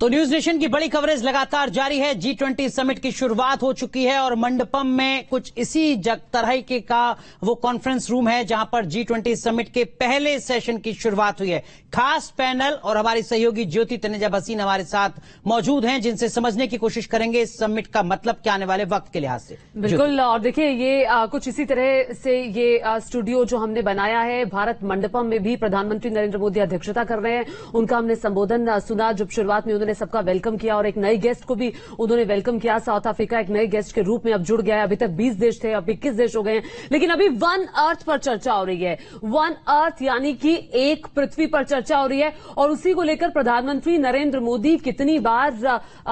तो news nation की बड़ी कवरेज लगातार जारी है। G20 समिट की शुरुआत हो चुकी है और मंडपम में कुछ इसी तरह के का वो कॉन्फ्रेंस रूम है जहां पर G20 समिट के पहले सेशन की शुरुआत हुई है। खास पैनल और हमारी सहयोगी ज्योति तनेजा भसीन हमारे साथ मौजूद हैं जिनसे समझने की कोशिश करेंगे इस समिट का मतलब क्या आने वाले वक्त के लिहाज से। बिल्कुल, और देखिए ये कुछ इसी तरह से ये स्टूडियो जो हमने बनाया है भारत मंडपम में भी प्रधानमंत्री नरेंद्र मोदी अध्यक्षता कर रहे हैं। उनका हमने संबोधन सुना जब शुरुआत में उन्होंने सबका वेलकम किया और एक नए गेस्ट को भी उन्होंने वेलकम किया। साउथ अफ्रीका एक नए गेस्ट के रूप में अब जुड़ गया है। अभी तक 20 देश थे, अब 21 देश हो गए हैं। लेकिन अभी वन अर्थ पर चर्चा हो रही है। वन अर्थ यानी कि एक पृथ्वी पर चर्चा हो रही है और उसी को लेकर प्रधानमंत्री नरेंद्र मोदी कितनी बार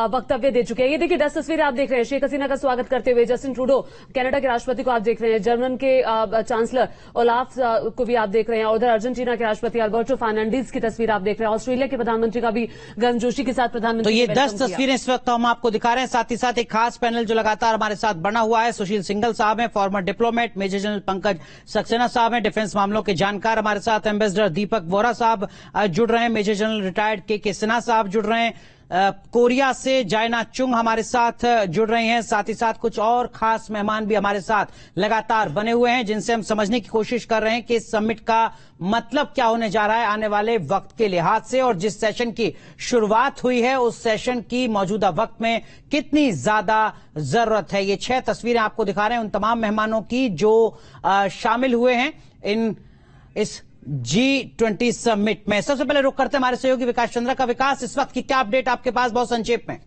वक्तव्य दे चुके हैं। ये देखिए 10 तस्वीरें आप देख रहे हैं। शेख हसीना का स्वागत करते हुए जस्टिन ट्रूडो, कनाडा के राष्ट्रपति को आप देख रहे हैं, जर्मन के चांसलर ओलाफ को भी आप देख रहे हैं, उधर अर्जेंटीना के राष्ट्रपति अल्बर्टो फर्नांडीज की तस्वीर आप देख रहे हैं, ऑस्ट्रेलिया के प्रधानमंत्री का भी गर्मजोशी के साथ प्रधानमंत्री। तो ये 10 तस्वीरें इस वक्त हम आपको दिखा रहे हैं। साथ ही साथ एक खास पैनल जो लगातार हमारे साथ बना हुआ है। सुशील सिंघल साहब हैं, former diplomat, major general Pankaj Saxena साहब हैं, डिफेंस मामलों के जानकार हमारे साथ, एम्बेसडर दीपक वोरा साहब जुड़ रहे हैं, मेजर जनरल रिटायर्ड के सिन्हा साहब जुड़ रहे हैं, कोरिया से जायना चुंग हमारे साथ जुड़ रहे हैं। साथ ही साथ कुछ और खास मेहमान भी हमारे साथ लगातार बने हुए हैं जिनसे हम समझने की कोशिश कर रहे हैं कि इस समिट का मतलब क्या होने जा रहा है आने वाले वक्त के लिहाज से, और जिस सेशन की शुरुआत हुई है उस सेशन की मौजूदा वक्त में कितनी ज्यादा जरूरत है। ये 6 तस्वीरें आपको दिखा रहे हैं उन तमाम मेहमानों की जो शामिल हुए हैं इस G20 समिट में। सबसे पहले रुक करते हैं हमारे सहयोगी विकास चंद्रा का। विकास, इस वक्त की क्या अपडेट आपके पास, बहुत संक्षेप में?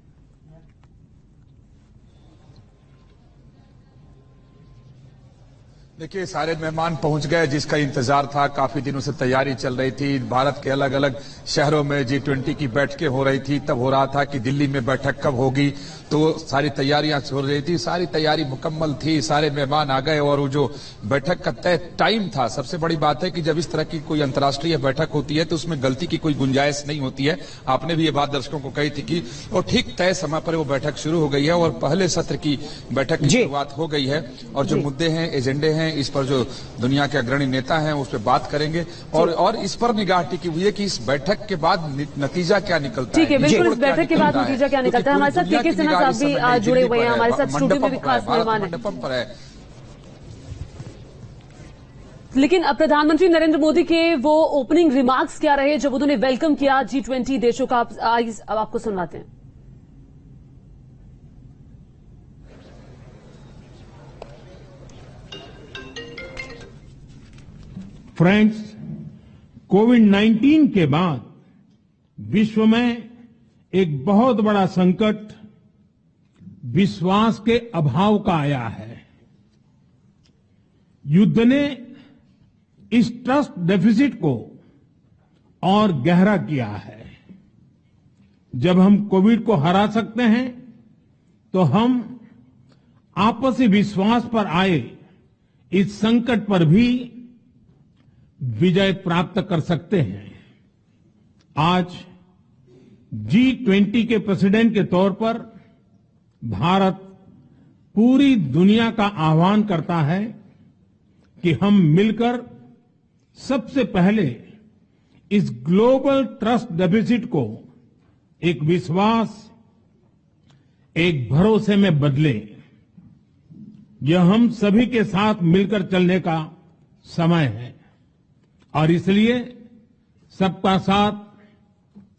देखिए, सारे मेहमान पहुंच गए जिसका इंतजार था। काफी दिनों से तैयारी चल रही थी। भारत के अलग अलग शहरों में G20 की बैठकें हो रही थी। तब हो रहा था कि दिल्ली में बैठक कब होगी, तो सारी तैयारियां हो रही थी। सारी तैयारी मुकम्मल थी, सारे मेहमान आ गए और वो जो बैठक का तय टाइम था। सबसे बड़ी बात है कि जब इस तरह की कोई अंतर्राष्ट्रीय बैठक होती है तो उसमें गलती की कोई गुंजाइश नहीं होती है। आपने भी ये बात दर्शकों को कही थी कि और ठीक तय समय पर वो बैठक शुरू हो गई है और पहले सत्र की बैठक की शुरुआत हो गई है। और जो मुद्दे हैं, एजेंडे हैं, इस पर जो दुनिया के अग्रणी नेता हैं उस पर बात करेंगे और इस पर निगाह टिकी हुई है कि इस बैठक के बाद नतीजा क्या निकलता है। ठीक है, बिल्कुल, इस बैठक के बाद नतीजा क्या निकलता है। हमारे साथ के सिन्हा साहब भी जुड़े हुए हैं, हमारे साथ स्टूडियो में भी खास मेहमान है। लेकिन अब प्रधानमंत्री नरेंद्र मोदी के वो ओपनिंग रिमार्क्स क्या रहे जब उन्होंने वेलकम किया G20 देशों का, अब आपको सुनवाते हैं। फ्रेंड्स, कोविड-19 के बाद विश्व में एक बहुत बड़ा संकट विश्वास के अभाव का आया है। युद्ध ने इस ट्रस्ट डेफिसिट को और गहरा किया है। जब हम कोविड को हरा सकते हैं तो हम आपसी विश्वास पर आए इस संकट पर भी विजय प्राप्त कर सकते हैं। आज G20 के प्रेसिडेंट के तौर पर भारत पूरी दुनिया का आह्वान करता है कि हम मिलकर सबसे पहले इस ग्लोबल ट्रस्ट डेफिसिट को एक विश्वास, एक भरोसे में बदले। यह हम सभी के साथ मिलकर चलने का समय है और इसलिए सबका साथ,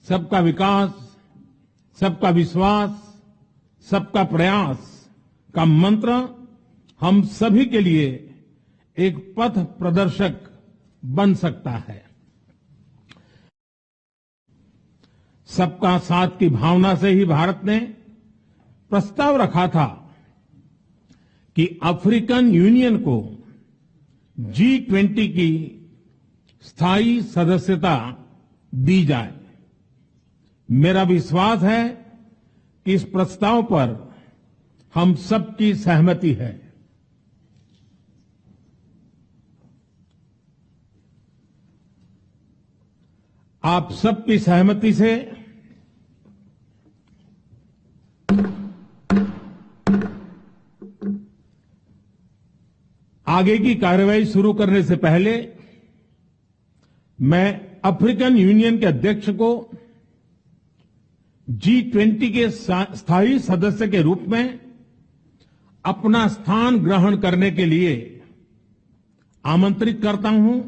सबका विकास, सबका विश्वास, सबका प्रयास का मंत्र हम सभी के लिए एक पथ प्रदर्शक बन सकता है। सबका साथ की भावना से ही भारत ने प्रस्ताव रखा था कि अफ्रीकन यूनियन को G20 की स्थायी सदस्यता दी जाए। मेरा विश्वास है कि इस प्रस्ताव पर हम सबकी सहमति है। आप सबकी सहमति से आगे की कार्रवाई शुरू करने से पहले मैं अफ्रीकन यूनियन के अध्यक्ष को G20 के स्थायी सदस्य के रूप में अपना स्थान ग्रहण करने के लिए आमंत्रित करता हूं।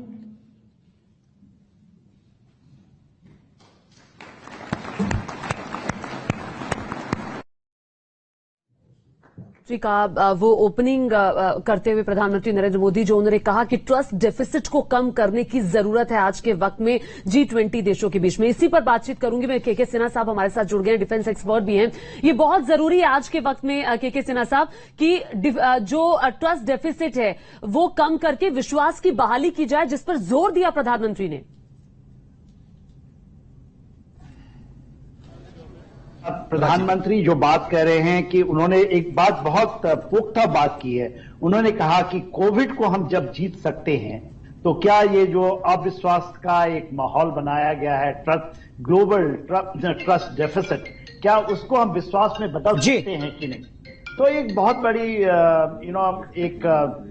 का वो ओपनिंग करते हुए प्रधानमंत्री नरेंद्र मोदी जो उन्होंने कहा कि ट्रस्ट डेफिसिट को कम करने की जरूरत है आज के वक्त में G20 देशों के बीच में। इसी पर बातचीत करूंगी मैं। के सिन्हा साहब हमारे साथ जुड़ गए, डिफेंस एक्सपर्ट भी हैं। ये बहुत जरूरी है आज के वक्त में के सिन्हा साहब कि जो ट्रस्ट डेफिसिट है वो कम करके विश्वास की बहाली की जाए, जिस पर जोर दिया प्रधानमंत्री ने। प्रधानमंत्री जो बात कह रहे हैं कि उन्होंने एक बात बहुत पुख्ता बात की है। उन्होंने कहा कि कोविड को हम जब जीत सकते हैं तो क्या ये जो अविश्वास का एक माहौल बनाया गया है, ग्लोबल ट्रस्ट डेफिसिट, क्या उसको हम विश्वास में बदल सकते हैं कि नहीं? तो एक बहुत बड़ी एक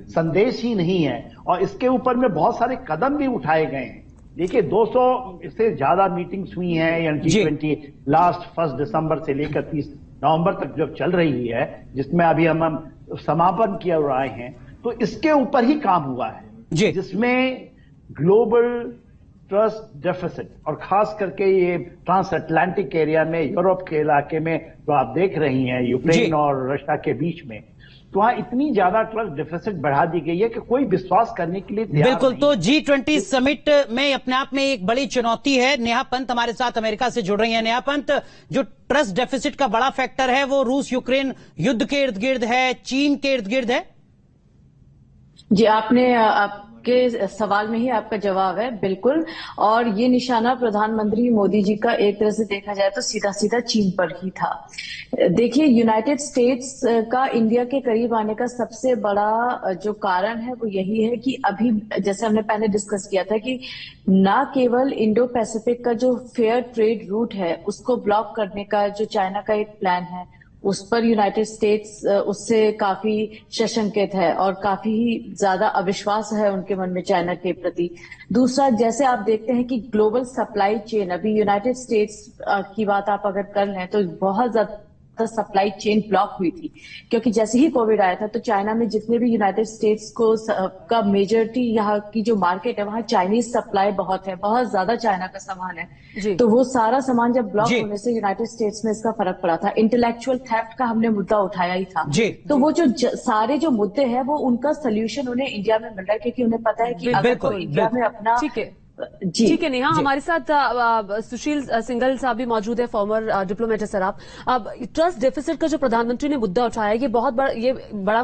संदेश ही नहीं है, और इसके ऊपर में बहुत सारे कदम भी उठाए गए हैं। देखिए 200 से ज्यादा मीटिंग्स हुई हैं G20 लास्ट 1 दिसंबर से लेकर 30 नवंबर तक जब चल रही है, जिसमें अभी हम समापन किए रहे हैं, तो इसके ऊपर ही काम हुआ है, जिसमें ग्लोबल ट्रस्ट डेफिसिट और खास करके ये ट्रांस अटलांटिक एरिया में, यूरोप के इलाके में जो आप देख रही हैं, यूक्रेन और रशिया के बीच में, तो वहां इतनी ज्यादा ट्रस्ट डेफिसिट बढ़ा दी गई है कि कोई विश्वास करने के लिए तैयार बिल्कुल। नहीं। तो G20 समिट में अपने आप में एक बड़ी चुनौती है। नेहा पंत हमारे साथ अमेरिका से जुड़ रही हैं। नेहा पंत, जो ट्रस्ट डेफिसिट का बड़ा फैक्टर है वो रूस यूक्रेन युद्ध के इर्द गिर्द है, चीन के इर्द गिर्द है। जी, आपके सवाल में ही आपका जवाब है, बिल्कुल। और ये निशाना प्रधानमंत्री मोदी जी का एक तरह से देखा जाए तो सीधा सीधा चीन पर ही था। देखिए, यूनाइटेड स्टेट्स का इंडिया के करीब आने का सबसे बड़ा जो कारण है वो यही है कि अभी जैसे हमने पहले डिस्कस किया था कि ना केवल इंडो पैसिफिक का जो फेयर ट्रेड रूट है उसको ब्लॉक करने का जो चाइना का एक प्लान है, उस पर यूनाइटेड स्टेट्स उससे काफी सशंकित है और काफी ज्यादा अविश्वास है उनके मन में चाइना के प्रति। दूसरा, जैसे आप देखते हैं कि ग्लोबल सप्लाई चेन, अभी यूनाइटेड स्टेट्स की बात आप अगर कर लें तो बहुत ज्यादा सप्लाई चेन ब्लॉक हुई थी, क्योंकि जैसे ही कोविड आया था तो चाइना में जितने भी यूनाइटेड स्टेट्स को का मेजॉरिटी यहाँ की जो मार्केट है वहाँ चाइनीज सप्लाई बहुत है, बहुत ज्यादा चाइना का सामान है। तो वो सारा सामान जब ब्लॉक होने से यूनाइटेड स्टेट्स में इसका फर्क पड़ा था। इंटेलेक्चुअल थेफ्ट का हमने मुद्दा उठाया ही था। तो वो जो सारे जो मुद्दे हैं वो उनका सोल्यूशन उन्हें इंडिया में मिल रहा है, क्योंकि उन्हें पता है कि अगर कोई इंडिया में अपना ठीक है नेहा, हमारे साथ सुशील सिंघल साहब भी मौजूद है, फॉर्मर डिप्लोमेट है सर। आप अब ट्रस्ट डेफिसिट का जो प्रधानमंत्री ने मुद्दा उठाया, ये बहुत बड़ा